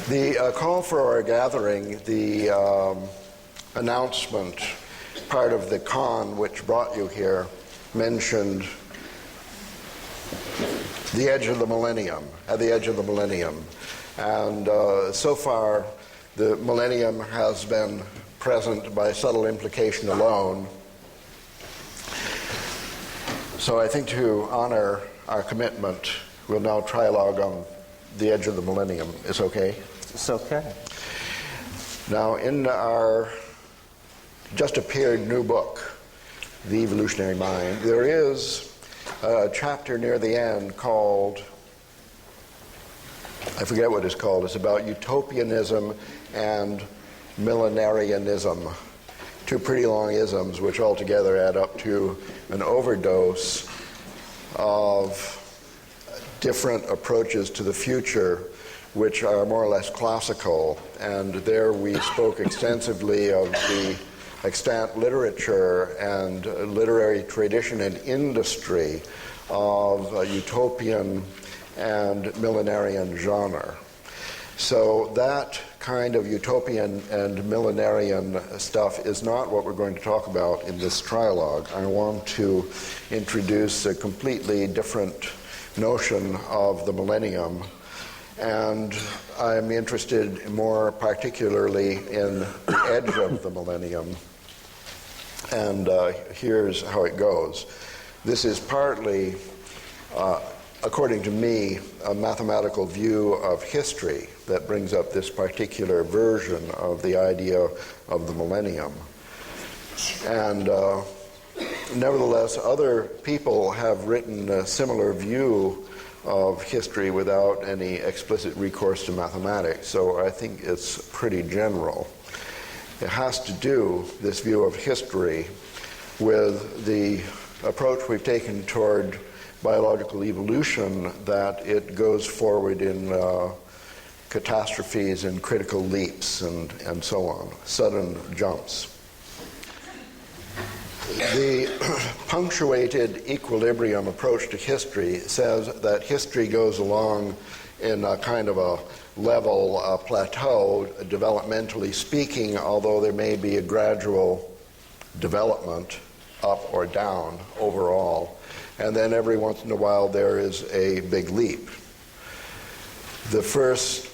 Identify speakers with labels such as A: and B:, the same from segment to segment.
A: The call for our gathering, the announcement, part of the con which brought you here, mentioned the edge of the millennium, at the edge of the millennium. And so far, the millennium has been present by subtle implication alone. So I think to honor our commitment, we'll now trialogue on the edge of the millennium. Is okay?
B: It's okay.
A: Now, in our just appeared new book, The Evolutionary Mind, there is a chapter near the end called, I forget what it's called, it's about utopianism and millenarianism. Two pretty long isms which altogether add up to an overdose of different approaches to the future which are more or less classical. And there we spoke extensively of the extant literature and literary tradition and industry of utopian and millenarian genre. So that kind of utopian and millenarian stuff is not what we're going to talk about in this trialogue. I want to introduce a completely different notion of the millennium, and I'm interested more particularly in the edge of the millennium. And here's how it goes. This is partly, according to me, a mathematical view of history that brings up this particular version of the idea of the millennium. And nevertheless, other people have written a similar view of history without any explicit recourse to mathematics, so I think it's pretty general. It has to do, this view of history, with the approach we've taken toward biological evolution, that it goes forward in catastrophes and critical leaps and so on, sudden jumps. The punctuated equilibrium approach to history says that history goes along in a kind of a level plateau, developmentally speaking, although there may be a gradual development up or down overall. And then every once in a while there is a big leap. The first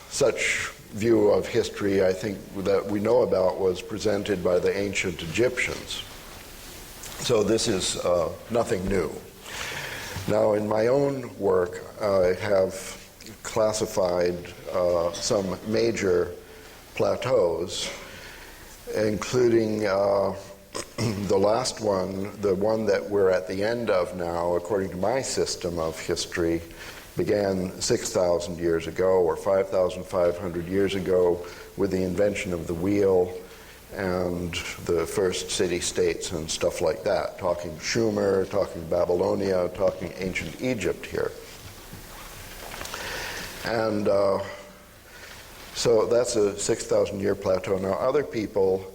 A: such view of history, I think, that we know about was presented by the ancient Egyptians. So this is nothing new. Now, in my own work, I have classified some major plateaus, including the last one, the one that we're at the end of now, according to my system of history, began 6,000 years ago or 5,500 years ago with the invention of the wheel and the first city-states and stuff like that, talking Sumer, talking Babylonia, talking ancient Egypt here. And so that's a 6,000-year plateau. Now, other people,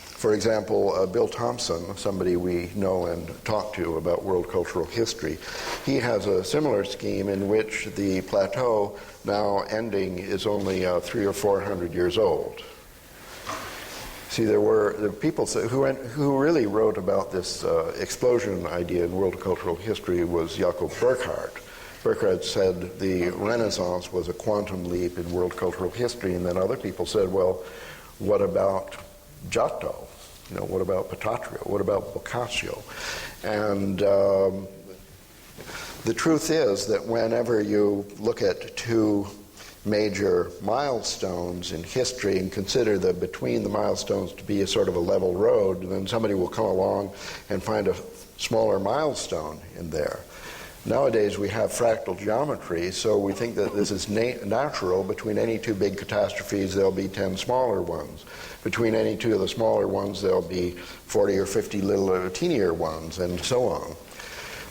A: for example, Bill Thompson, somebody we know and talk to about world cultural history, he has a similar scheme in which the plateau now ending is only 300 or 400 years old. See, there were people who really wrote about this explosion idea in world cultural history was Jakob Burckhardt. Burckhardt said the Renaissance was a quantum leap in world cultural history, and then other people said, well, what about Giotto? You know, what about Patatrio? What about Boccaccio? And the truth is that whenever you look at two major milestones in history and consider that between the milestones to be a sort of a level road, then somebody will come along and find a smaller milestone in there. Nowadays we have fractal geometry, so we think that this is natural. Between any two big catastrophes, there'll be 10 smaller ones. Between any two of the smaller ones, there'll be 40 or 50 little teenier ones, and so on.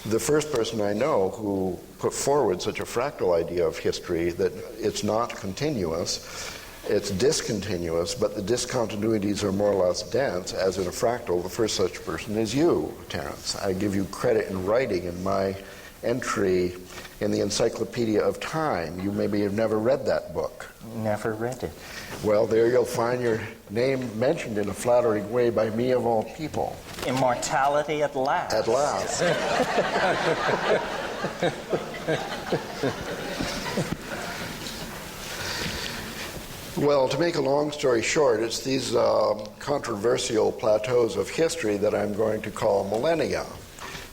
A: The first person I know who put forward such a fractal idea of history, that it's not continuous, it's discontinuous, but the discontinuities are more or less dense, as in a fractal, the first such person is you, Terence. I give you credit in writing in my entry in the Encyclopedia of Time. You maybe have never read that book.
B: Never read it.
A: Well, there you'll find your name mentioned in a flattering way by me of all people.
B: Immortality at last.
A: At last. Well, to make a long story short, it's these controversial plateaus of history that I'm going to call millennia.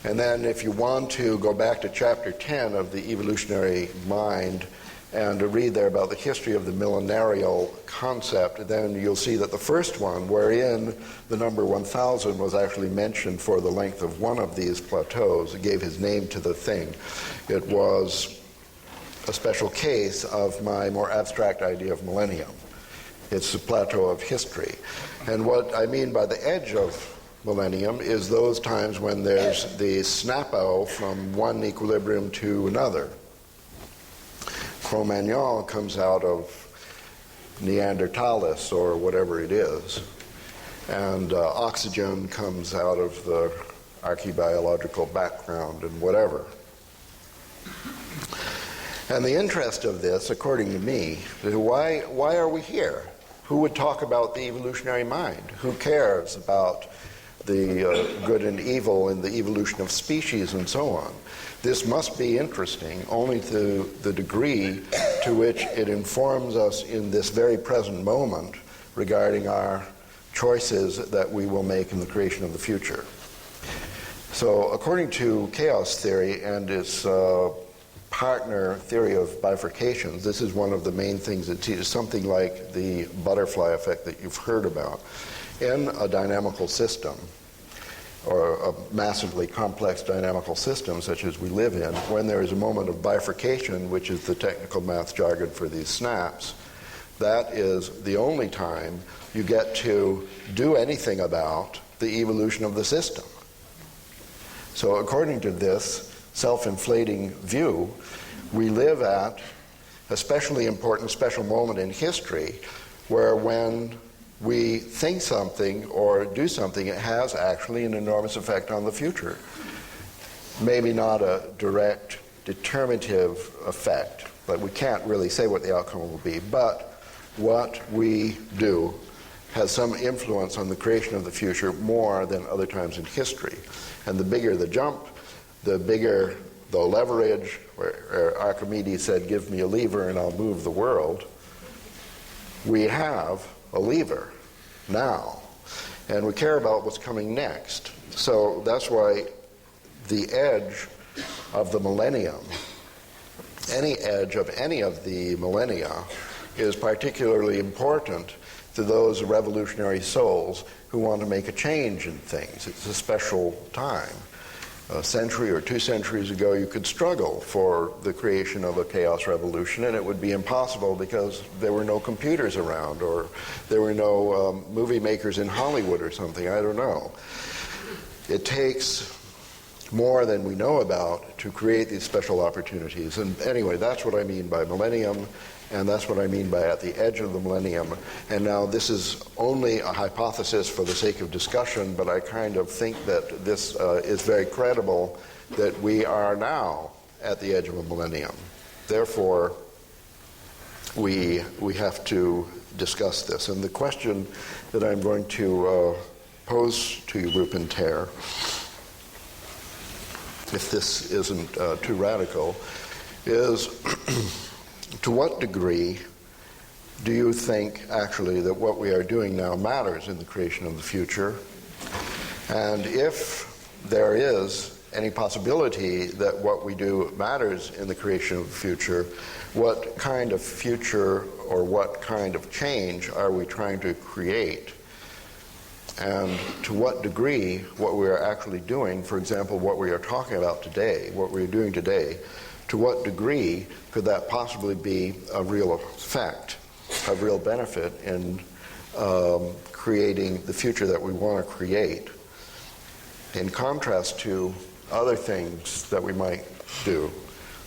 A: And then if you want to go back to chapter 10 of the Evolutionary Mind and to read there about the history of the millenarial concept, then you'll see that the first one, wherein the number 1000 was actually mentioned for the length of one of these plateaus, it gave his name to the thing. It was a special case of my more abstract idea of millennium. It's the plateau of history. And what I mean by the edge of millennium is those times when there's the snap-out from one equilibrium to another. Cro-Magnon comes out of Neanderthalis or whatever it is, and oxygen comes out of the archaeobiological background and whatever. And the interest of this, according to me, is why are we here? Who would talk about the evolutionary mind? Who cares about the good and evil and the evolution of species and so on? This must be interesting only to the degree to which it informs us in this very present moment regarding our choices that we will make in the creation of the future. So according to chaos theory and its partner theory of bifurcations, this is one of the main things that teaches something like the butterfly effect that you've heard about. In a dynamical system, or a massively complex dynamical system such as we live in, when there is a moment of bifurcation, which is the technical math jargon for these snaps, that is the only time you get to do anything about the evolution of the system. So according to this self-inflating view, we live at a especially important special moment in history where when we think something or do something, it has actually an enormous effect on the future. Maybe not a direct determinative effect, but we can't really say what the outcome will be. But what we do has some influence on the creation of the future more than other times in history. And the bigger the jump, the bigger the leverage, where Archimedes said, "Give me a lever and I'll move the world." We have a lever now, and we care about what's coming next. So that's why the edge of the millennium, any edge of any of the millennia, is particularly important to those revolutionary souls who want to make a change in things. It's a special time. A century or 2 centuries ago, you could struggle for the creation of a chaos revolution, and it would be impossible because there were no computers around, or there were no movie makers in Hollywood or something. I don't know. It takes more than we know about to create these special opportunities. And anyway, that's what I mean by millennium, and that's what I mean by at the edge of the millennium. And now this is only a hypothesis for the sake of discussion, but I kind of think that this is very credible, that we are now at the edge of a millennium. Therefore, we have to discuss this. And the question that I'm going to pose to you, Rupert Sheldrake, if this isn't too radical, is to what degree do you think actually that what we are doing now matters in the creation of the future? And if there is any possibility that what we do matters in the creation of the future, what kind of future or what kind of change are we trying to create And to what degree what we are actually doing, for example, what we are talking about today, what we are doing today, to what degree could that possibly be a real effect, a real benefit in creating the future that we want to create, in contrast to other things that we might do,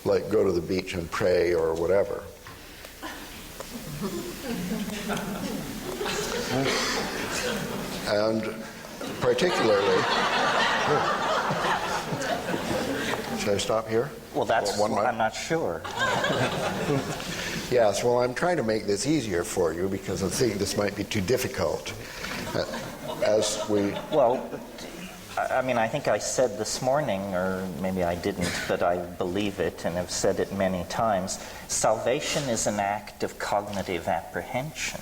A: like go to the beach and pray or whatever. And particularly, should I stop here?
B: Well, that's,
A: One
B: I'm not sure.
A: Yes, well, I'm trying to make this easier for you because I think this might be too difficult. As we...
B: Well, I mean, I think I said this morning, or maybe I didn't, but I believe it and have said it many times, salvation is an act of cognitive apprehension.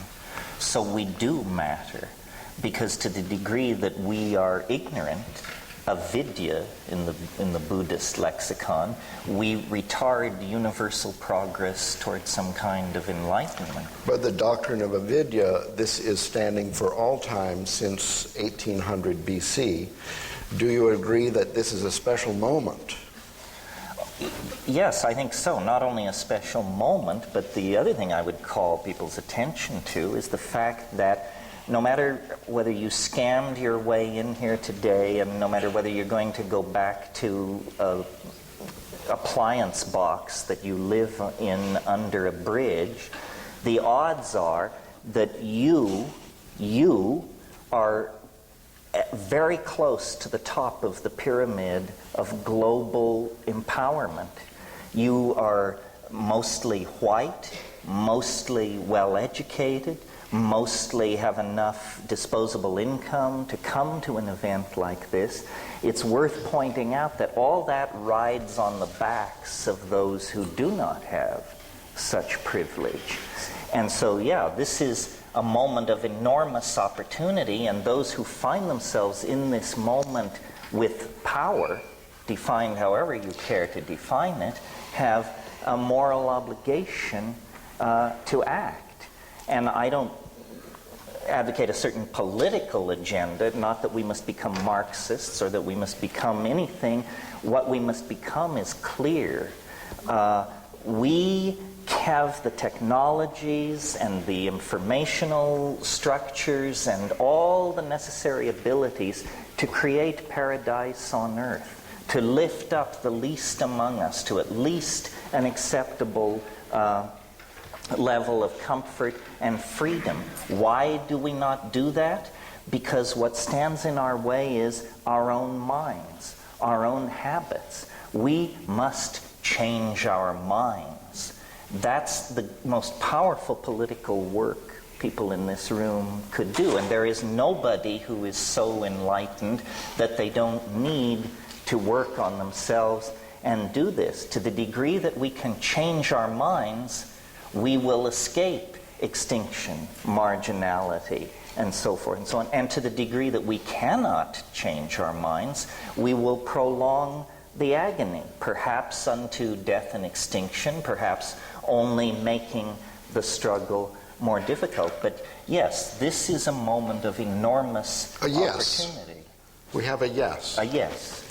B: So we do matter, because to the degree that we are ignorant, avidya in the Buddhist lexicon, we retard universal progress towards some kind of enlightenment.
A: But the doctrine of avidya, this is standing for all time since 1800 BC. Do you agree that this is a special moment?
B: Yes, I think so. Not only a special moment, but the other thing I would call people's attention to is the fact that no matter whether you scammed your way in here today, and no matter whether you're going to go back to an appliance box that you live in under a bridge, the odds are that you are very close to the top of the pyramid of global empowerment. You are mostly white, mostly well-educated, mostly have enough disposable income to come to an event like this. It's worth pointing out that all that rides on the backs of those who do not have such privilege. And so, yeah, this is a moment of enormous opportunity, and those who find themselves in this moment with power, defined however you care to define it, have a moral obligation to act. And I don't advocate a certain political agenda, not that we must become Marxists or that we must become anything. What we must become is clear. We have the technologies and the informational structures and all the necessary abilities to create paradise on earth, to lift up the least among us to at least an acceptable level of comfort and freedom. Why do we not do that? Because what stands in our way is our own minds, our own habits. We must change our minds. That's the most powerful political work people in this room could do. And there is nobody who is so enlightened that they don't need to work on themselves and do this. To the degree that we can change our minds, we will escape extinction, marginality, and so forth and so on. And to the degree that we cannot change our minds, we will prolong the agony, perhaps unto death and extinction, perhaps only making the struggle more difficult. But yes, this is a moment of enormous opportunity.
A: We have a yes.
B: A yes.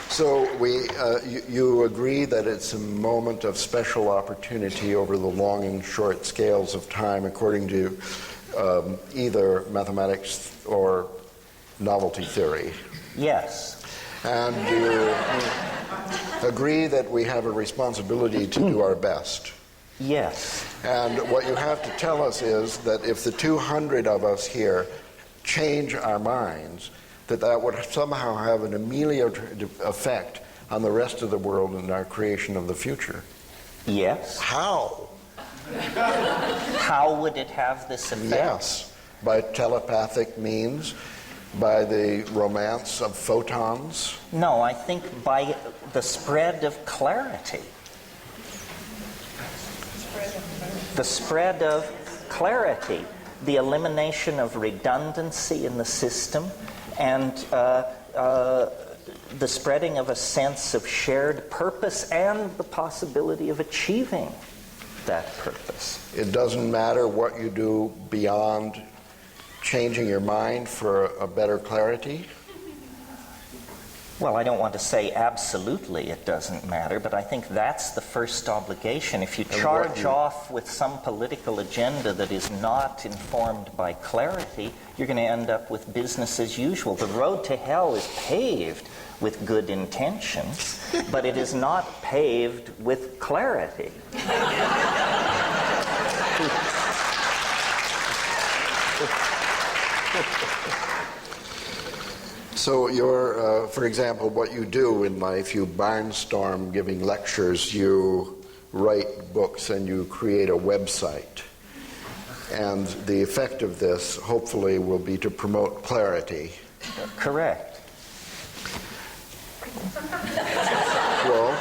A: So you agree that it's a moment of special opportunity over the long and short scales of time, according to either mathematics or novelty theory?
B: Yes.
A: And you agree that we have a responsibility to do our best?
B: Yes.
A: And what you have to tell us is that if the 200 of us here change our minds, that would somehow have an ameliorative effect on the rest of the world and our creation of the future.
B: Yes.
A: How?
B: How would it have this effect?
A: Yes. By telepathic means, by the romance of photons.
B: No, I think by the spread of clarity. The spread of clarity. The elimination of redundancy in the system, and the spreading of a sense of shared purpose and the possibility of achieving that purpose.
A: It doesn't matter what you do beyond changing your mind for a better clarity?
B: Well, I don't want to say absolutely it doesn't matter, but I think that's the first obligation. If you charge off with some political agenda that is not informed by clarity, you're going to end up with business as usual. The road to hell is paved with good intentions, but it is not paved with clarity.
A: So you're, for example, what you do in life, you barnstorm giving lectures, you write books, and you create a website. And the effect of this, hopefully, will be to promote clarity.
B: Correct.
A: Well,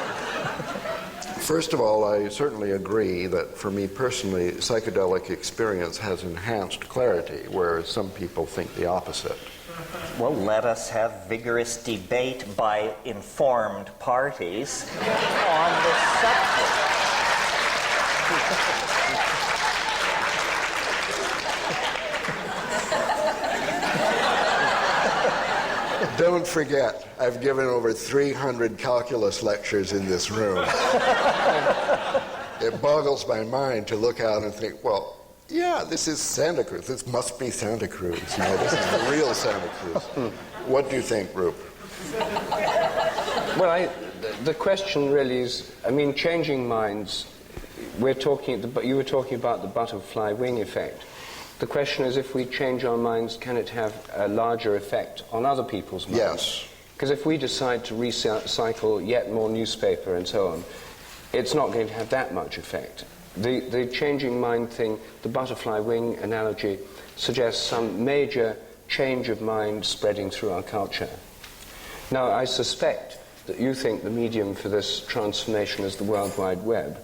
A: first of all, I certainly agree that for me personally, psychedelic experience has enhanced clarity, whereas some people think the opposite.
B: Well, let us have vigorous debate by informed parties on this subject.
A: Don't forget, I've given over 300 calculus lectures in this room. It boggles my mind to look out and think, well, yeah, this is Santa Cruz. This must be Santa Cruz. You know, this is the real Santa Cruz. What do you think, Rup?
C: Well, the question really is, I mean, changing minds, you were talking about the butterfly wing effect. The question is, if we change our minds, can it have a larger effect on other people's minds?
A: Yes.
C: Because if we decide to recycle yet more newspaper and so on, it's not going to have that much effect. The changing mind thing, the butterfly wing analogy, suggests some major change of mind spreading through our culture. Now, I suspect that you think the medium for this transformation is the World Wide Web.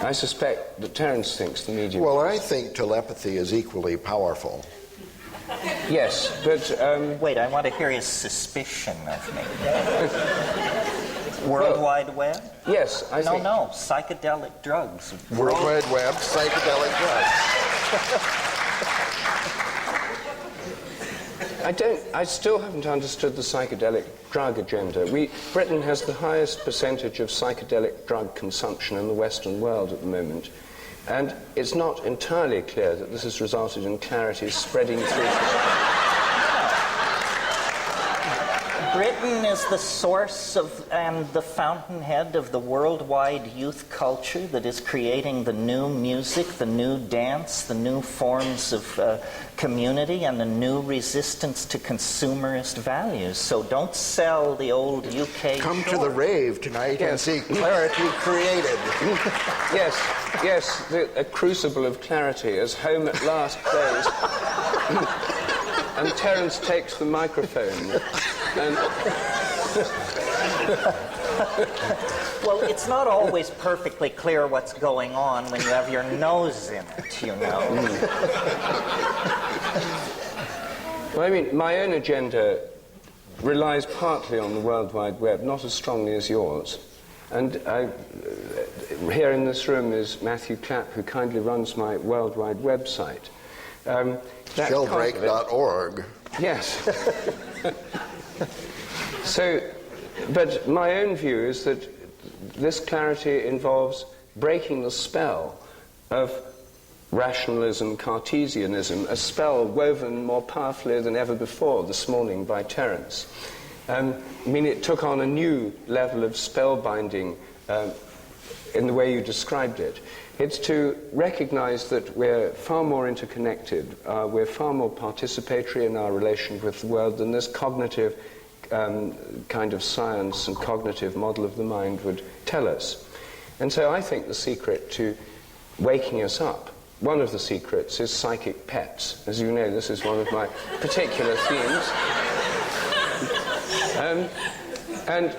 C: I suspect that Terence thinks the medium...
A: Well, I think telepathy is equally powerful.
C: Yes, but...
B: Wait, I want to hear his suspicion of me. World Wide Web?
C: Yes, I think...
B: No, psychedelic drugs.
A: World Wide Web, psychedelic drugs.
C: I still haven't understood the psychedelic drug agenda. Britain has the highest percentage of psychedelic drug consumption in the Western world at the moment, and it's not entirely clear that this has resulted in clarity spreading through...
B: Britain is the source of and the fountainhead of the worldwide youth culture that is creating the new music, the new dance, the new forms of community, and the new resistance to consumerist values. So don't sell the old UK
A: Come
B: shore.
A: to the rave tonight and see clarity created.
C: Yes, a crucible of clarity as Home at Last plays. And Terence takes the microphone. And
B: Well, it's not always perfectly clear what's going on when you have your nose in it, you know.
C: Well, I mean, my own agenda relies partly on the World Wide Web, not as strongly as yours. And here in this room is Matthew Clapp, who kindly runs my World Wide website.
A: Sheldrake.org.
C: Yes. So, but my own view is that this clarity involves breaking the spell of rationalism, Cartesianism, a spell woven more powerfully than ever before this morning by Terence. I mean, it took on a new level of spellbinding in the way you described it. It's to recognize that we're far more interconnected, we're far more participatory in our relation with the world than this cognitive kind of science and cognitive model of the mind would tell us. And so I think the secret to waking us up, one of the secrets is psychic pets. As you know, this is one of my particular themes. And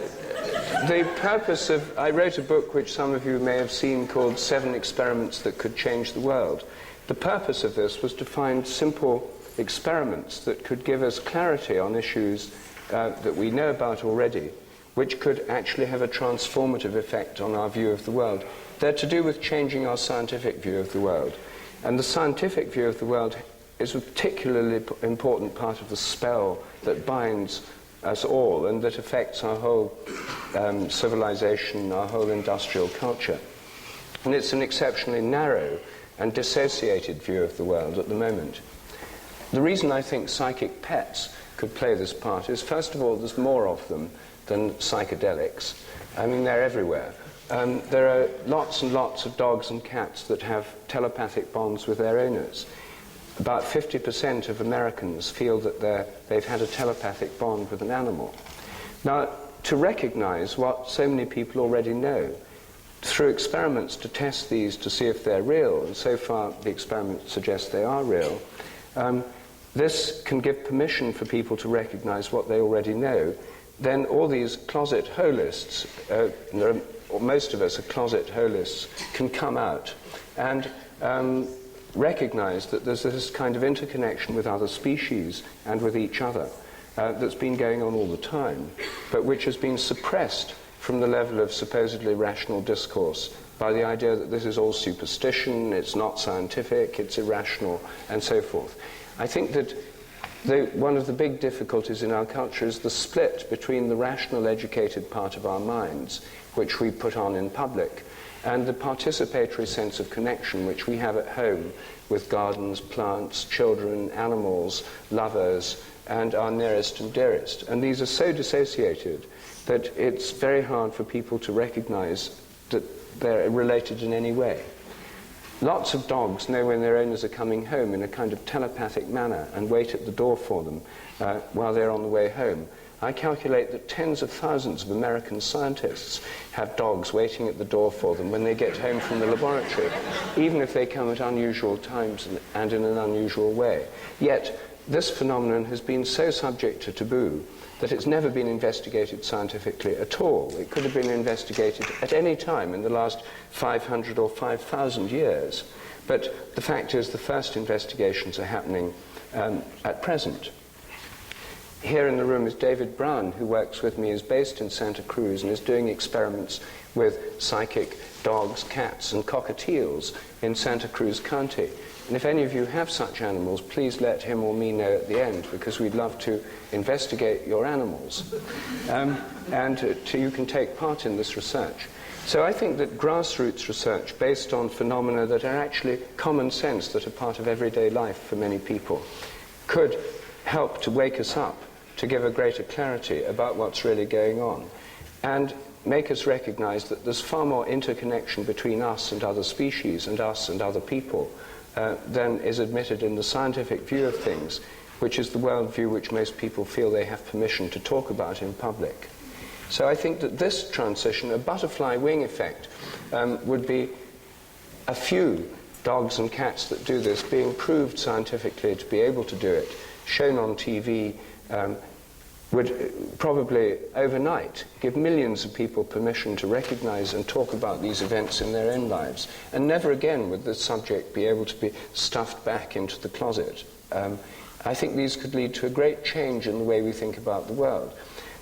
C: the purpose of... I wrote a book which some of you may have seen called 7 Experiments That Could Change the World. The purpose of this was to find simple experiments that could give us clarity on issues that we know about already, which could actually have a transformative effect on our view of the world. They're to do with changing our scientific view of the world. And the scientific view of the world is a particularly important part of the spell that binds us all and that affects our whole civilization, our whole industrial culture. And it's an exceptionally narrow and dissociated view of the world at the moment. The reason I think psychic pets could play this part is, first of all, there's more of them than psychedelics. I mean, they're everywhere. There are lots and lots of dogs and cats that have telepathic bonds with their owners. About 50% of Americans feel that they've had a telepathic bond with an animal. Now, to recognize what so many people already know, through experiments to test these to see if they're real, and so far the experiments suggest they are real, this can give permission for people to recognize what they already know. Then all these closet holists, most of us are closet holists, can come out and recognize that there's this kind of interconnection with other species and with each other that's been going on all the time, but which has been suppressed from the level of supposedly rational discourse by the idea that this is all superstition, it's not scientific, it's irrational, and so forth. I think that one of the big difficulties in our culture is the split between the rational, educated part of our minds, which we put on in public, and the participatory sense of connection which we have at home with gardens, plants, children, animals, lovers, and our nearest and dearest. And these are so dissociated that it's very hard for people to recognize that they're related in any way. Lots of dogs know when their owners are coming home in a kind of telepathic manner and wait at the door for them while they're on the way home. I calculate that tens of thousands of American scientists have dogs waiting at the door for them when they get home from the laboratory, even if they come at unusual times and in an unusual way. Yet, this phenomenon has been so subject to taboo that it's never been investigated scientifically at all. It could have been investigated at any time in the last 500 or 5,000 years. But the fact is the first investigations are happening at present. Here in the room is David Brown, who works with me, is based in Santa Cruz and is doing experiments with psychic dogs, cats, and cockatiels in Santa Cruz County. And if any of you have such animals, please let him or me know at the end, because we'd love to investigate your animals. You can take part in this research. So I think that grassroots research based on phenomena that are actually common sense, that are part of everyday life for many people, could help to wake us up, to give a greater clarity about what's really going on, and make us recognize that there's far more interconnection between us and other species and us and other people than is admitted in the scientific view of things, which is the worldview which most people feel they have permission to talk about in public. So I think that this transition, a butterfly wing effect, would be a few dogs and cats that do this being proved scientifically to be able to do it, shown on TV, would probably overnight give millions of people permission to recognize and talk about these events in their own lives. And never again would the subject be able to be stuffed back into the closet. I think these could lead to a great change in the way we think about the world.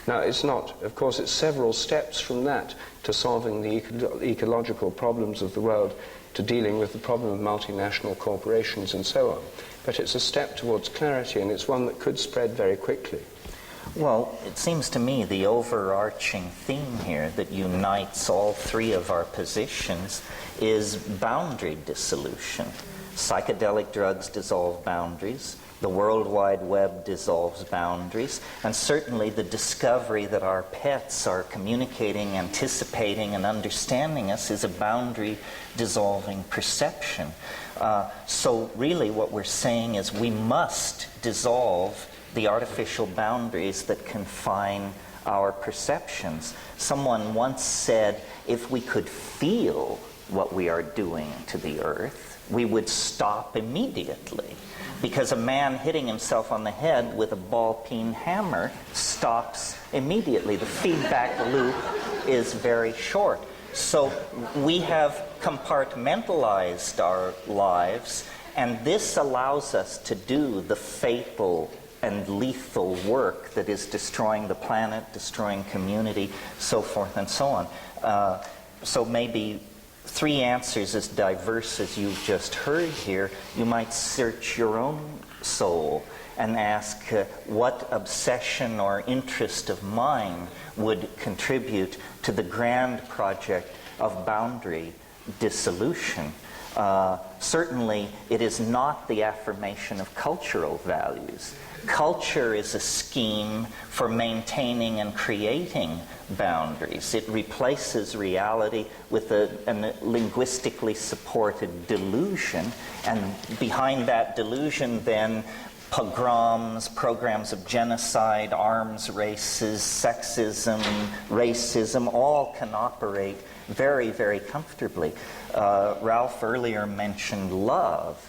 C: Now, it's not, of course, it's several steps from that to solving the ecological problems of the world, to dealing with the problem of multinational corporations and so on. But it's a step towards clarity, and it's one that could spread very quickly.
B: Well, it seems to me the overarching theme here that unites all three of our positions is boundary dissolution. Psychedelic drugs dissolve boundaries. The World Wide Web dissolves boundaries. And certainly the discovery that our pets are communicating, anticipating, and understanding us is a boundary-dissolving perception. So really what we're saying is we must dissolve the artificial boundaries that confine our perceptions. Someone once said, if we could feel what we are doing to the earth, we would stop immediately. Because a man hitting himself on the head with a ball-peen hammer stops immediately. The feedback loop is very short. So we have compartmentalized our lives, and this allows us to do the fatal and lethal work that is destroying the planet, destroying community, so forth and so on. So maybe three answers as diverse as you've just heard here, you might search your own soul and ask what obsession or interest of mine would contribute to the grand project of boundary dissolution. Certainly, it is not the affirmation of cultural values. Culture is a scheme for maintaining and creating boundaries. It replaces reality with a linguistically supported delusion, and behind that delusion then pogroms, programs of genocide, arms races, sexism, racism, all can operate very, very comfortably. Ralph earlier mentioned love.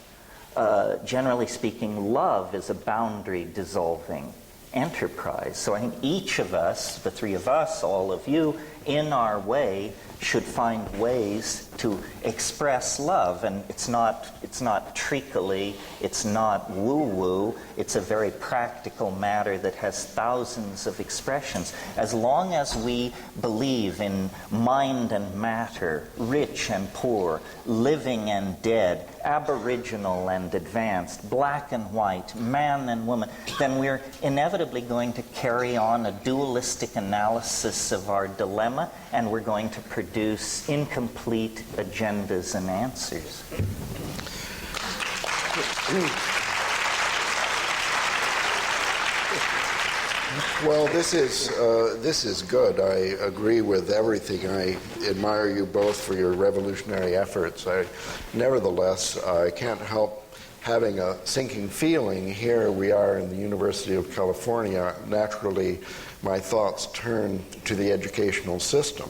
B: Generally speaking, love is a boundary-dissolving enterprise. So I think each of us, the three of us, all of you, in our way, should find ways to express love. And it's not treacly, it's not woo-woo, it's a very practical matter that has thousands of expressions. As long as we believe in mind and matter, rich and poor, living and dead, aboriginal and advanced, black and white, man and woman, then we're inevitably going to carry on a dualistic analysis of our dilemma, and we're going to produce incomplete agendas and answers.
A: Well, this is good. I agree with everything. I admire you both for your revolutionary efforts. Nevertheless, I can't help having a sinking feeling. Here we are in the University of California. Naturally, my thoughts turn to the educational system.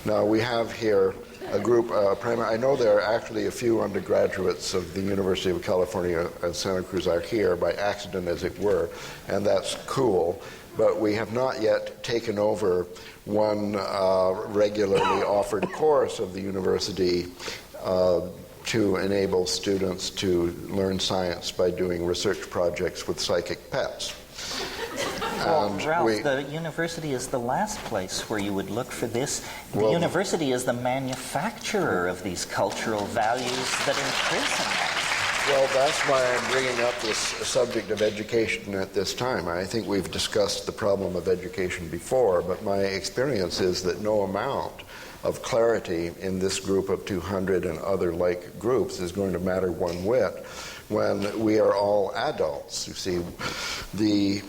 A: Now, we have here a group, I know there are actually a few undergraduates of the University of California at Santa Cruz are here by accident, as it were, and that's cool. But we have not yet taken over one regularly offered course of the university to enable students to learn science by doing research projects with psychic pets.
B: Well, Ralph, the university is the last place where you would look for this. The university is the manufacturer of these cultural values that imprison us.
A: Well, that's why I'm bringing up this subject of education at this time. I think we've discussed the problem of education before, but my experience is that no amount of clarity in this group of 200 and other like groups is going to matter one whit when we are all adults. You see, the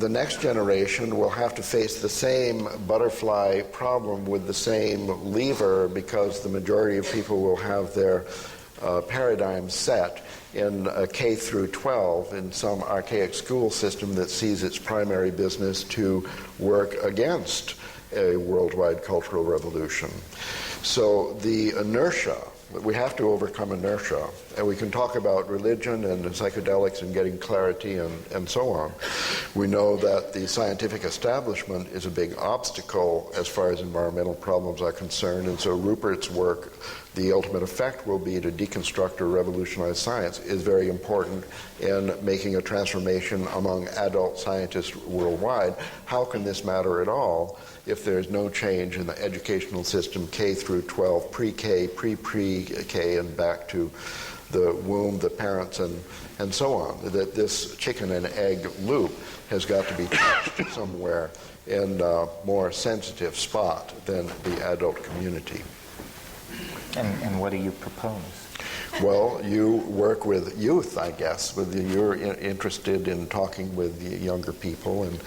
A: next generation will have to face the same butterfly problem with the same lever, because the majority of people will have their paradigm set in K through 12 in some archaic school system that sees its primary business to work against a worldwide cultural revolution. So the inertia, we have to overcome inertia, and we can talk about religion and psychedelics and getting clarity and so on. We know that the scientific establishment is a big obstacle as far as environmental problems are concerned, and so Rupert's work, the ultimate effect will be to deconstruct or revolutionize science, is very important in making a transformation among adult scientists worldwide. How can this matter at all if there's no change in the educational system, K through 12, pre-K, pre-K, and back to the womb, the parents, and so on? That this chicken and egg loop has got to be touched somewhere in a more sensitive spot than the adult community.
B: And what do you propose?
A: Well, you work with youth, I guess. You're interested in talking with the younger people. And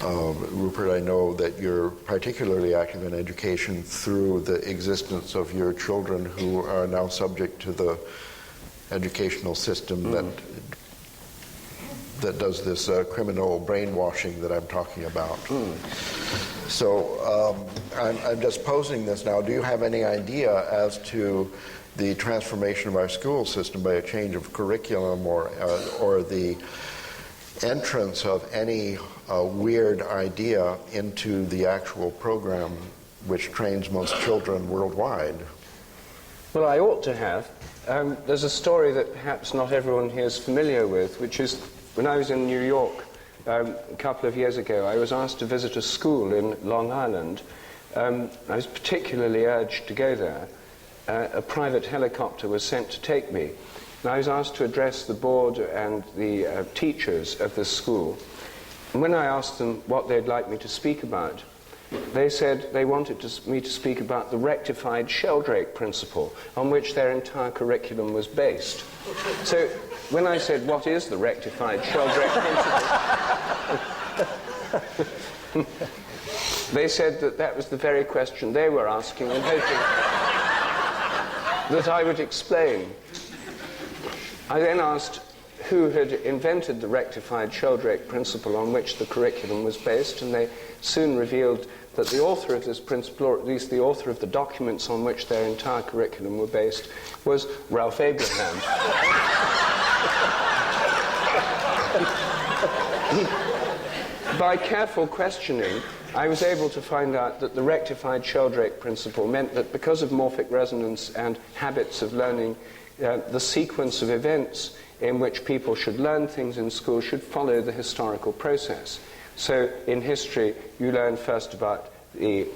A: Rupert, I know that you're particularly active in education through the existence of your children who are now subject to the educational system that does this criminal brainwashing that I'm talking about. So I'm just posing this now. Do you have any idea as to the transformation of our school system by a change of curriculum or the entrance of any weird idea into the actual program which trains most children worldwide?
C: Well, I ought to have. There's a story that perhaps not everyone here is familiar with, which is when I was in New York a couple of years ago, I was asked to visit a school in Long Island. I was particularly urged to go there a private helicopter was sent to take me. And I was asked to address the board and the teachers of this school. And when I asked them what they'd like me to speak about, they said they wanted me to speak about the rectified Sheldrake principle, on which their entire curriculum was based. So when I said, what is the rectified Sheldrake principle? They said that that was the very question they were asking and hoping that I would explain. I then asked who had invented the rectified Sheldrake principle on which the curriculum was based, and they soon revealed that the author of this principle, or at least the author of the documents on which their entire curriculum were based, was Ralph Abraham. By careful questioning, I was able to find out that the rectified Sheldrake principle meant that because of morphic resonance and habits of learning, the sequence of events in which people should learn things in school should follow the historical process. So in history, you learn first about the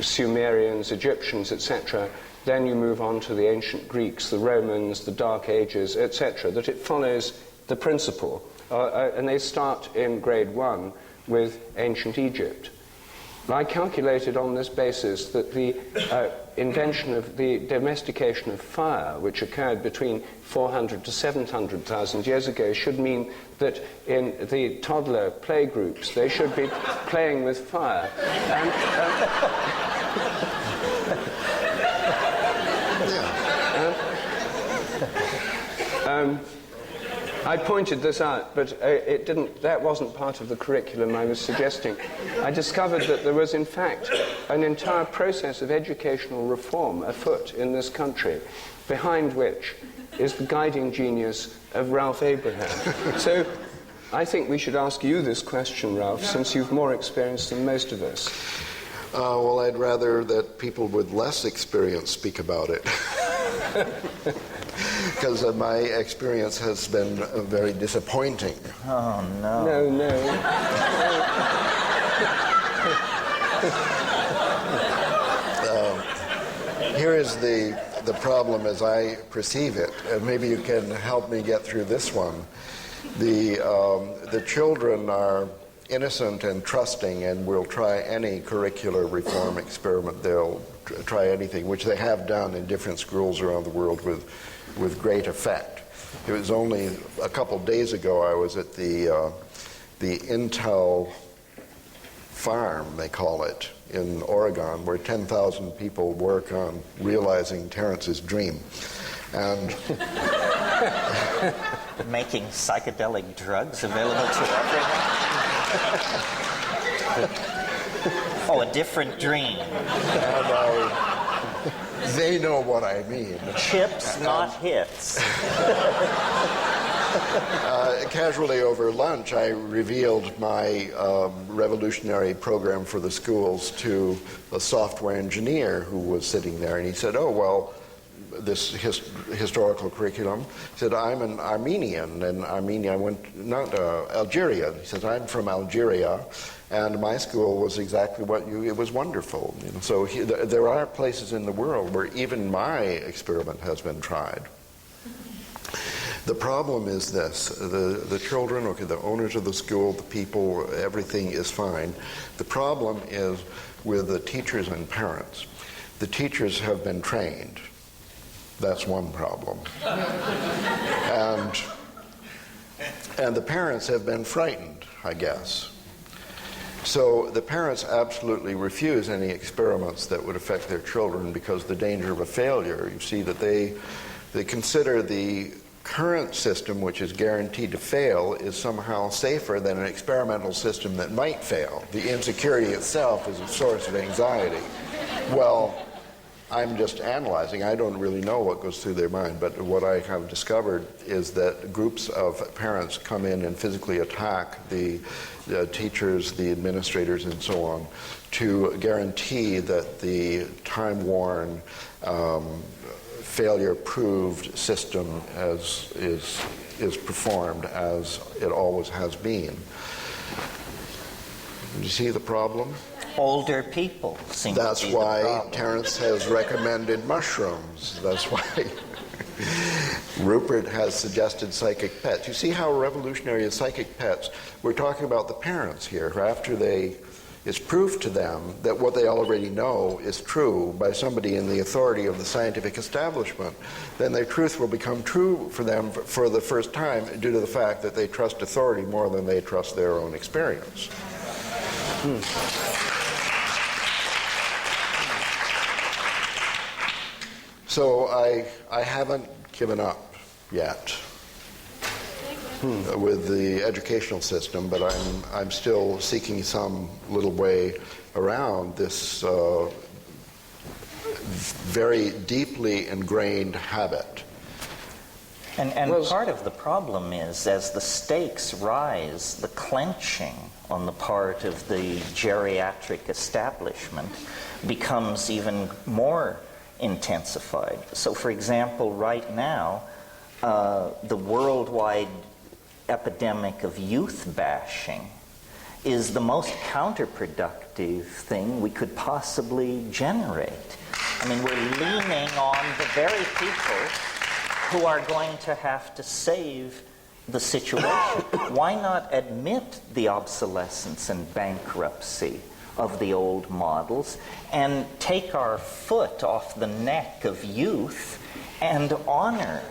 C: Sumerians, Egyptians, etc. Then you move on to the ancient Greeks, the Romans, the Dark Ages, etc. That it follows the principle. And they start in grade 1 with ancient Egypt. I calculated on this basis that the invention of the domestication of fire, which occurred between 400 to 700,000 years ago, should mean that in the toddler play groups they should be playing with fire. And, I pointed this out, but that wasn't part of the curriculum I was suggesting. I discovered that there was, in fact, an entire process of educational reform afoot in this country, behind which is the guiding genius of Ralph Abraham. So I think we should ask you this question, Ralph, since you've more experience than most of us.
A: Well, I'd rather that people with less experience speak about it. Because my experience has been very disappointing.
B: Oh, no.
C: No, no.
A: Here is the problem as I perceive it, and maybe you can help me get through this one. The children are innocent and trusting and will try any curricular reform experiment. They'll try anything, which they have done in different schools around the world with great effect. It was only a couple days ago I was at the Intel farm, they call it, in Oregon, where 10,000 people work on realizing Terence's dream. And
B: making psychedelic drugs available to everyone? Oh, a different dream.
A: And they know what I mean.
B: Chips, not hits.
A: Casually over lunch, I revealed my revolutionary program for the schools to a software engineer who was sitting there, and he said, oh, well, this historical curriculum. He said, I'm an Armenian, and Armenia Algeria. He says, I'm from Algeria, and my school was exactly it was wonderful. You know, so there are places in the world where even my experiment has been tried. The problem is this, the children, okay, the owners of the school, the people, everything is fine. The problem is with the teachers and parents. The teachers have been trained. That's one problem. And the parents have been frightened, I guess. So the parents absolutely refuse any experiments that would affect their children because the danger of a failure. You see that they consider the current system, which is guaranteed to fail, is somehow safer than an experimental system that might fail. The insecurity itself is a source of anxiety. Well, I'm just analyzing. I don't really know what goes through their mind, but what I have discovered is that groups of parents come in and physically attack the teachers, the administrators, and so on, to guarantee that the time-worn, failure-proved system is performed as it always has been. Do you see the problem?
B: Older people seem to
A: That's
B: be the
A: why
B: problem.
A: Terence has recommended mushrooms. That's why Rupert has suggested psychic pets. You see how revolutionary is psychic pets? We're talking about the parents here, who after it's proof to them that what they already know is true by somebody in the authority of the scientific establishment, then their truth will become true for them for the first time due to the fact that they trust authority more than they trust their own experience. So I haven't given up yet with the educational system, but I'm still seeking some little way around this very deeply ingrained habit.
B: And part of the problem is, as the stakes rise, the clenching on the part of the geriatric establishment becomes even more intensified. So, for example, right now, the worldwide epidemic of youth bashing is the most counterproductive thing we could possibly generate. I mean, we're leaning on the very people who are going to have to save the situation. Why not admit the obsolescence and bankruptcy of the old models and take our foot off the neck of youth and honor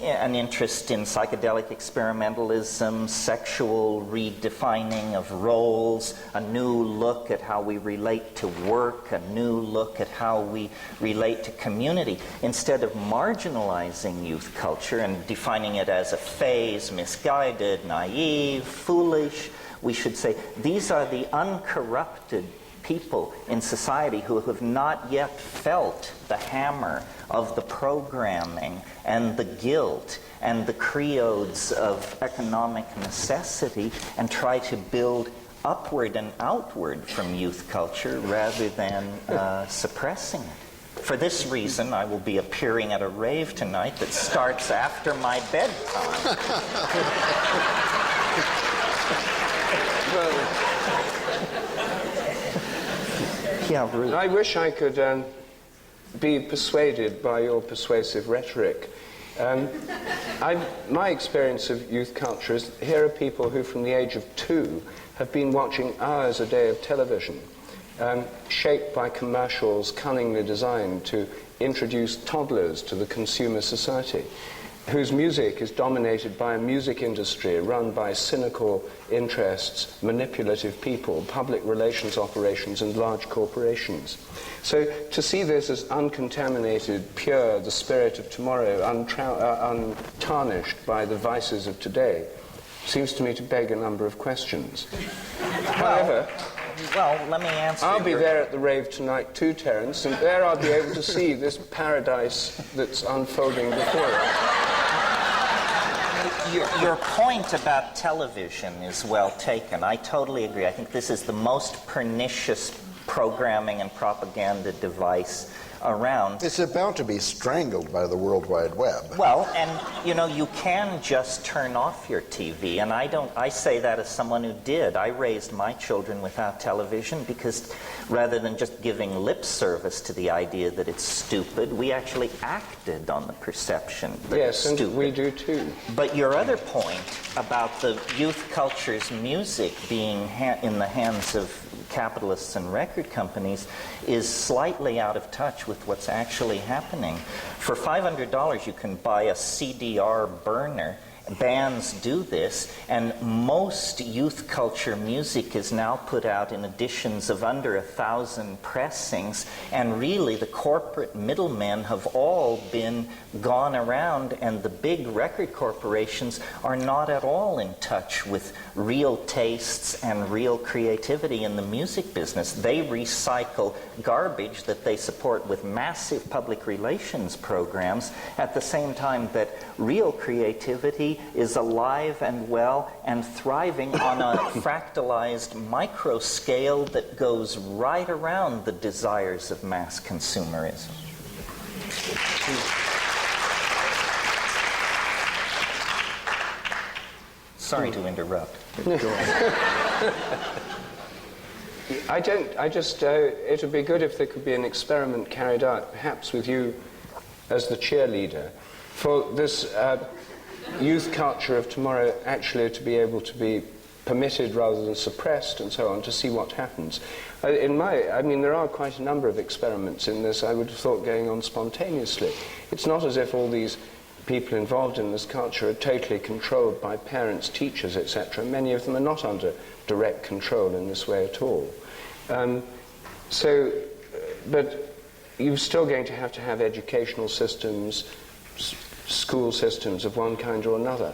B: an interest in psychedelic experimentalism, sexual redefining of roles, a new look at how we relate to work, a new look at how we relate to community. Instead of marginalizing youth culture and defining it as a phase, misguided, naive, foolish, we should say these are the uncorrupted people in society who have not yet felt the hammer of the programming and the guilt and the creodes of economic necessity, and try to build upward and outward from youth culture rather than suppressing it. For this reason, I will be appearing at a rave tonight that starts after my bedtime. Yeah, Ruth.
C: I wish I could be persuaded by your persuasive rhetoric. My experience of youth culture is here are people who from the age of 2 have been watching hours a day of television, shaped by commercials cunningly designed to introduce toddlers to the consumer society, whose music is dominated by a music industry run by cynical interests, manipulative people, public relations operations, and large corporations. So to see this as uncontaminated, pure, the spirit of tomorrow, untarnished by the vices of today, seems to me to beg a number of questions. However,
B: well, let me answer.
C: I'll be there at the rave tonight too, Terence, and there I'll be able to see this paradise that's unfolding before us.
B: Your point about television is well taken. I totally agree. I think this is the most pernicious programming and propaganda device around.
A: It's about to be strangled by the World Wide Web.
B: Well, and you know, you can just turn off your TV, and I say that as someone who did. I raised my children without television because rather than just giving lip service to the idea that it's stupid, we actually acted on the perception that it's stupid.
C: Yes, and we do too.
B: But your other point about the youth culture's music being in the hands of capitalists and record companies is slightly out of touch with what's actually happening. For $500 you can buy a CDR burner. Bands do this, and most youth culture music is now put out in editions of under 1,000 pressings, and really the corporate middlemen have all been gone around, and the big record corporations are not at all in touch with real tastes and real creativity in the music business. They recycle garbage that they support with massive public relations programs at the same time that real creativity is alive and well and thriving on a fractalized micro scale that goes right around the desires of mass consumerism. Sorry to interrupt.
C: It would be good if there could be an experiment carried out, perhaps with you as the cheerleader, for this youth culture of tomorrow actually to be able to be permitted rather than suppressed and so on, to see what happens. There are quite a number of experiments in this, I would have thought, going on spontaneously. It's not as if all these people involved in this culture are totally controlled by parents, teachers, etc. Many of them are not under direct control in this way at all. But you're still going to have educational systems, school systems of one kind or another.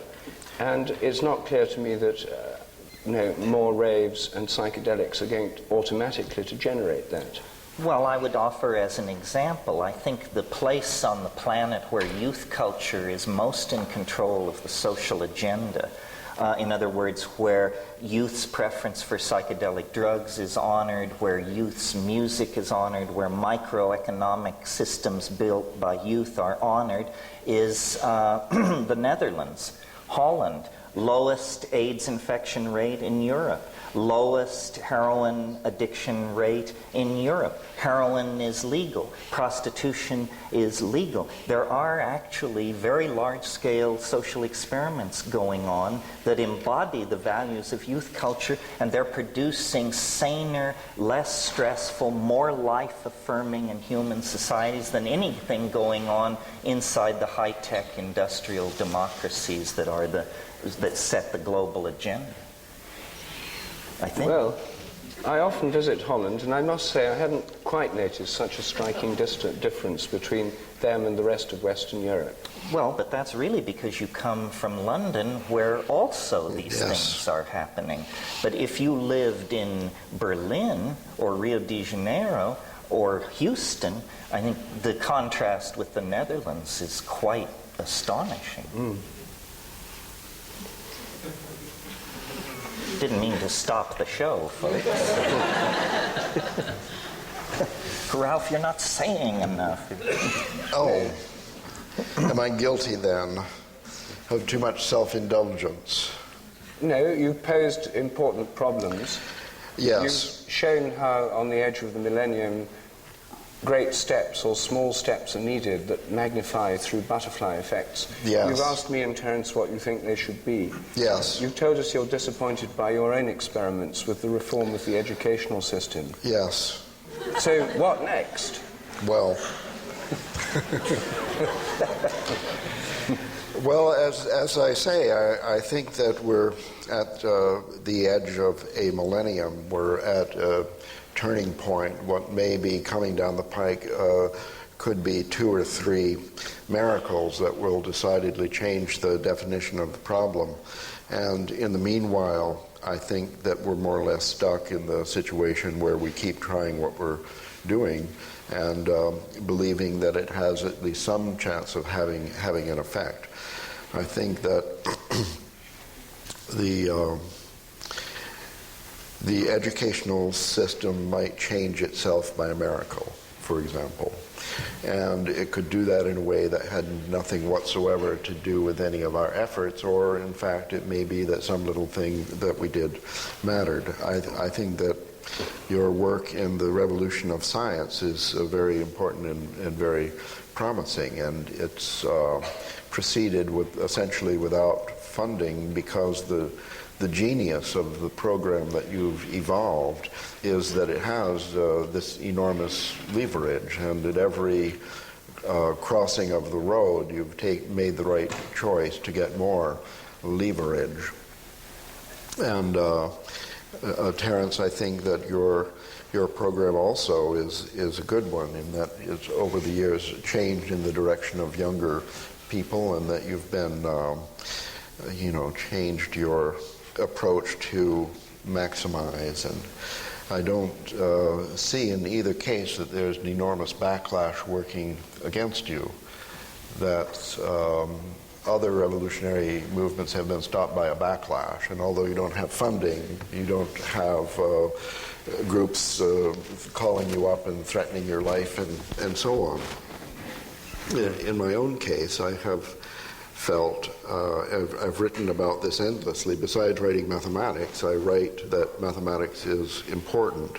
C: And it's not clear to me that more raves and psychedelics are going automatically to generate that.
B: Well, I would offer as an example, I think the place on the planet where youth culture is most in control of the social agenda, in other words, where youth's preference for psychedelic drugs is honored, where youth's music is honored, where microeconomic systems built by youth are honored, is the Netherlands, Holland. Lowest AIDS infection rate in Europe, lowest heroin addiction rate in Europe. Heroin is legal. Prostitution is legal. There are actually very large-scale social experiments going on that embody the values of youth culture, and they're producing saner, less stressful, more life-affirming and human societies than anything going on inside the high-tech industrial democracies that set the global agenda, I think.
C: Well, I often visit Holland, and I must say I hadn't quite noticed such a striking difference between them and the rest of Western Europe.
B: Well, but that's really because you come from London, where also these things are happening. But if you lived in Berlin or Rio de Janeiro or Houston, I think the contrast with the Netherlands is quite astonishing.
C: Mm.
B: Didn't mean to stop the show, folks. Ralph, you're not saying enough.
A: Oh, am I guilty then of too much self-indulgence?
C: No, you've posed important problems.
A: Yes.
C: You've shown how on the edge of the millennium great steps or small steps are needed that magnify through butterfly effects.
A: Yes.
C: You've asked me and Terence what you think they should be.
A: Yes.
C: You've told us you're disappointed by your own experiments with the reform of the educational system.
A: Yes.
C: So what next?
A: Well, well, as I say, I think that we're at the edge of a millennium. We're at a turning point. What may be coming down the pike could be 2 or 3 miracles that will decidedly change the definition of the problem. And in the meanwhile, I think that we're more or less stuck in the situation where we keep trying what we're doing and believing that it has at least some chance of having an effect. I think that the educational system might change itself by a miracle, for example. And it could do that in a way that had nothing whatsoever to do with any of our efforts, or in fact it may be that some little thing that we did mattered. I think that your work in the revolution of science is very important and very promising, and it's proceeded with essentially without funding, because the genius of the program that you've evolved is that it has this enormous leverage, and at every crossing of the road you've made the right choice to get more leverage. And Terence, I think that your program also is a good one, in that it's over the years changed in the direction of younger people, and that you've been changed your approach to maximize. And I don't see in either case that there's an enormous backlash working against you, that other revolutionary movements have been stopped by a backlash, and although you don't have funding, you don't have groups calling you up and threatening your life and so on. In my own case, I have felt. I've written about this endlessly. Besides writing mathematics, I write that mathematics is important.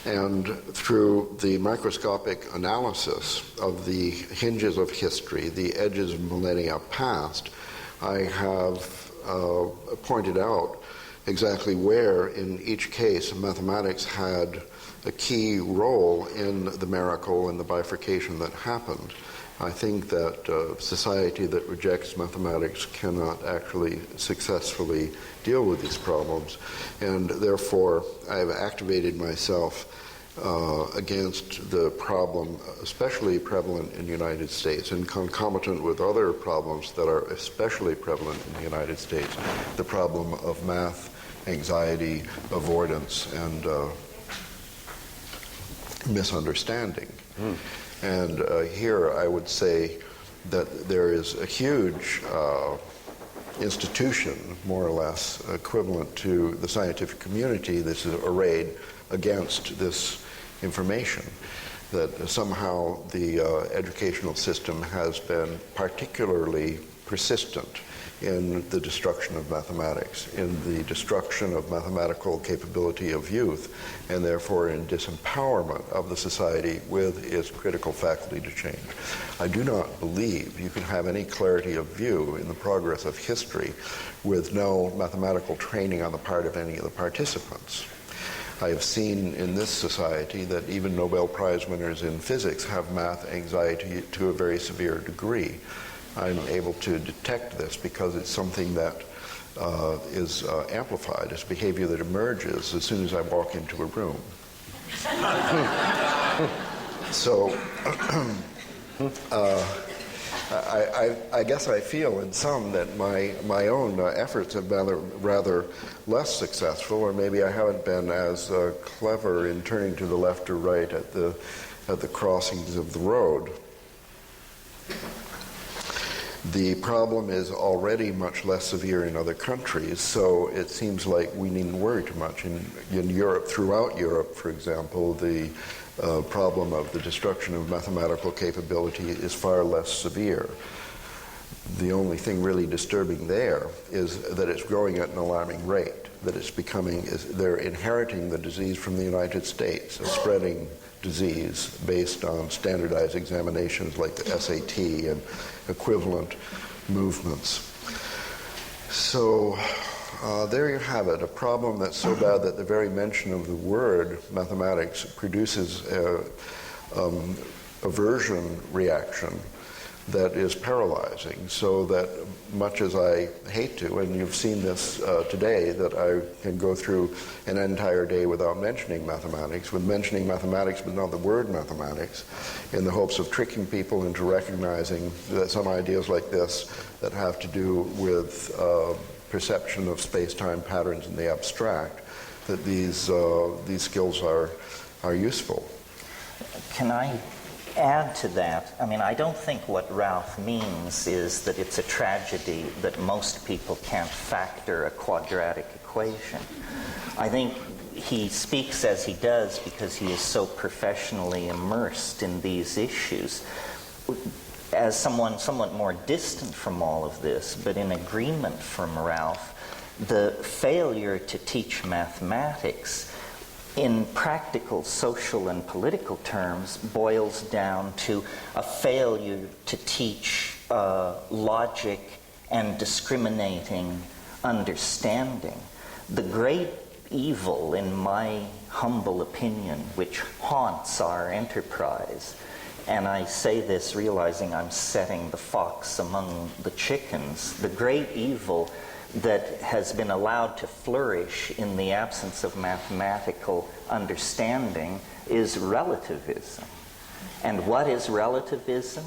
A: And through the microscopic analysis of the hinges of history, the edges of millennia past, I have pointed out exactly where, in each case, mathematics had a key role in the miracle and the bifurcation that happened. I think that a society that rejects mathematics cannot actually successfully deal with these problems, and therefore I have activated myself against the problem, especially prevalent in the United States, and concomitant with other problems that are especially prevalent in the United States, the problem of math, anxiety, avoidance, and misunderstanding. And here I would say that there is a huge institution, more or less, equivalent to the scientific community that is arrayed against this information, that somehow the educational system has been particularly persistent in the destruction of mathematics, in the destruction of mathematical capability of youth, and therefore in disempowerment of the society with its critical faculty to change. I do not believe you can have any clarity of view in the progress of history with no mathematical training on the part of any of the participants. I have seen in this society that even Nobel Prize winners in physics have math anxiety to a very severe degree. I'm able to detect this because it's something that is amplified. It's behavior that emerges as soon as I walk into a room. So I guess I feel in some that my own efforts have been rather less successful, or maybe I haven't been as clever in turning to the left or right at the crossings of the road. The problem is already much less severe in other countries, so it seems like we needn't worry too much. In Europe, throughout Europe, for example, the problem of the destruction of mathematical capability is far less severe. The only thing really disturbing there is that it's growing at an alarming rate, that it's they're inheriting the disease from the United States, a spreading disease based on standardized examinations like the SAT and equivalent movements. So there you have it, a problem that's so bad that the very mention of the word mathematics produces a aversion reaction that is paralyzing, so that much as I hate to, and you've seen this today, that I can go through an entire day without mentioning mathematics, with mentioning mathematics but not the word mathematics, in the hopes of tricking people into recognizing that some ideas like this that have to do with perception of space-time patterns in the abstract, that these skills are useful.
B: Can I add to that? I mean, I don't think what Ralph means is that it's a tragedy that most people can't factor a quadratic equation. I think he speaks as he does because he is so professionally immersed in these issues. As someone somewhat more distant from all of this, but in agreement from Ralph, the failure to teach mathematics in practical social and political terms boils down to a failure to teach logic and discriminating understanding. The great evil, in my humble opinion, which haunts our enterprise, and I say this realizing I'm setting the fox among the chickens, the great evil that has been allowed to flourish in the absence of mathematical understanding is relativism. And what is relativism?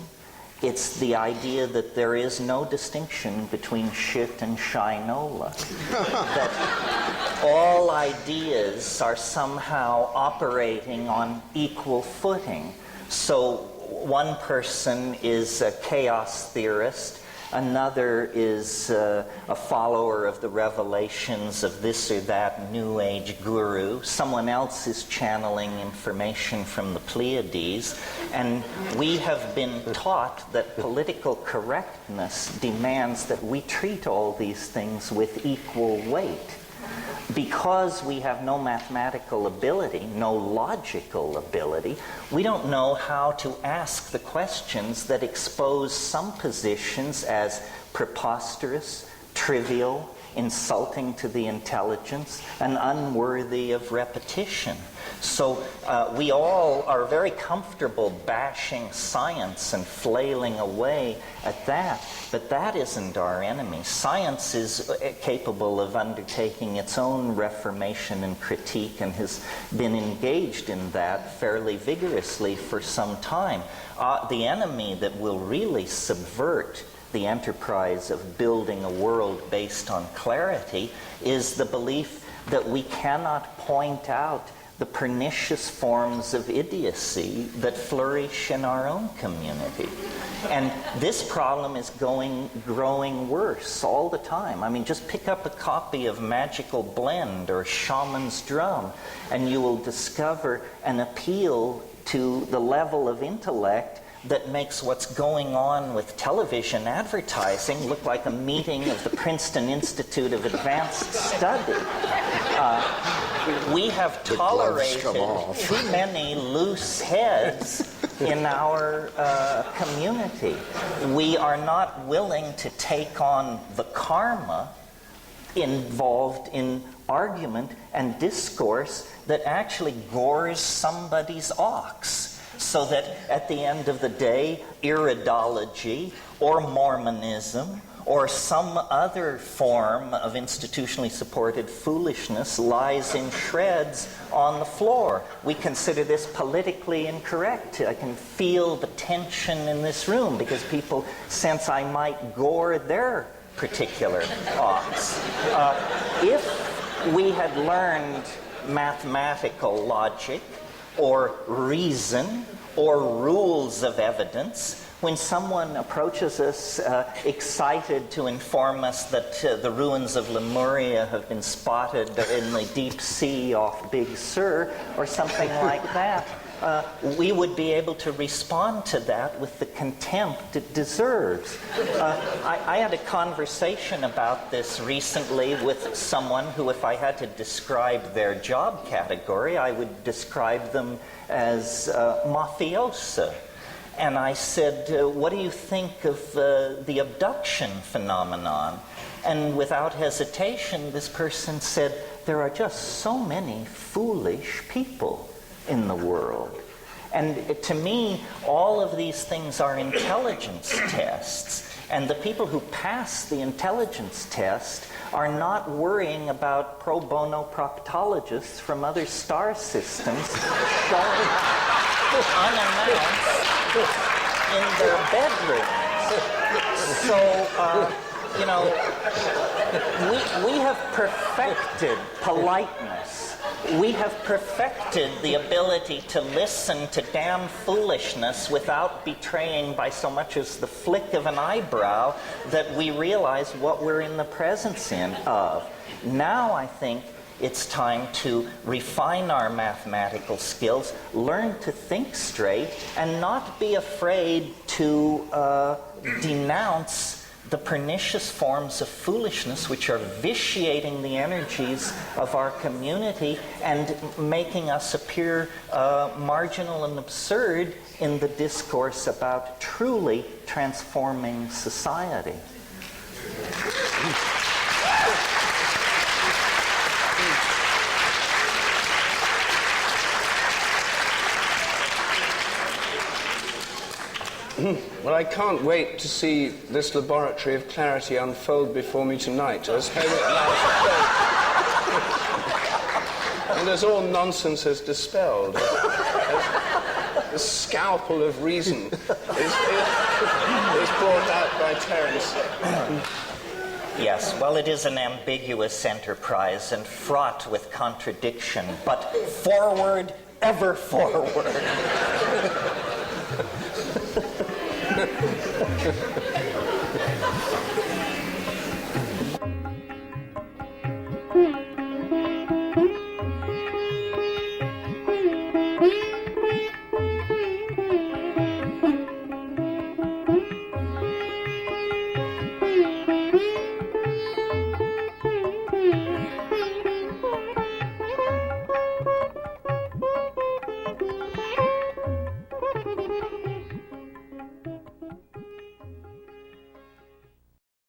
B: It's the idea that there is no distinction between shit and shinola. That all ideas are somehow operating on equal footing. So one person is a chaos theorist Another is a follower of the revelations of this or that New Age guru. Someone else is channeling information from the Pleiades. And we have been taught that political correctness demands that we treat all these things with equal weight. Because we have no mathematical ability, no logical ability, we don't know how to ask the questions that expose some positions as preposterous, trivial, insulting to the intelligence, and unworthy of repetition. So we all are very comfortable bashing science and flailing away at that, but that isn't our enemy. Science is capable of undertaking its own reformation and critique and has been engaged in that fairly vigorously for some time. The enemy that will really subvert the enterprise of building a world based on clarity is the belief that we cannot point out the pernicious forms of idiocy that flourish in our own community. And this problem is growing worse all the time. I mean, just pick up a copy of Magical Blend or Shaman's Drum, and you will discover an appeal to the level of intellect that makes what's going on with television advertising look like a meeting of the Princeton Institute of Advanced Study. We have tolerated too many loose heads in our community. We are not willing to take on the karma involved in argument and discourse that actually gores somebody's ox. So that at the end of the day, iridology or Mormonism or some other form of institutionally supported foolishness lies in shreds on the floor. We consider this politically incorrect. I can feel the tension in this room because people sense I might gore their particular ox. If we had learned mathematical logic or reason or rules of evidence, when someone approaches us excited to inform us that the ruins of Lemuria have been spotted in the deep sea off Big Sur or something like that, we would be able to respond to that with the contempt it deserves. I had a conversation about this recently with someone who, if I had to describe their job category, I would describe them as mafiosa. And I said, what do you think of the abduction phenomenon? And without hesitation, this person said, there are just so many foolish people in the world. And to me, all of these things are intelligence tests. And the people who pass the intelligence test are not worrying about pro bono proctologists from other star systems showing up unannounced in their bedrooms. So, we have perfected politeness. We have perfected the ability to listen to damn foolishness without betraying by so much as the flick of an eyebrow that we realize what we're in the presence of. Now I think it's time to refine our mathematical skills, learn to think straight, and not be afraid to denounce the pernicious forms of foolishness which are vitiating the energies of our community and making us appear marginal and absurd in the discourse about truly transforming society.
C: Well, I can't wait to see this laboratory of clarity unfold before me tonight, as and as all nonsense is dispelled, as the scalpel of reason is brought out by Terence.
B: Yes, well, it is an ambiguous enterprise and fraught with contradiction, but forward, ever forward.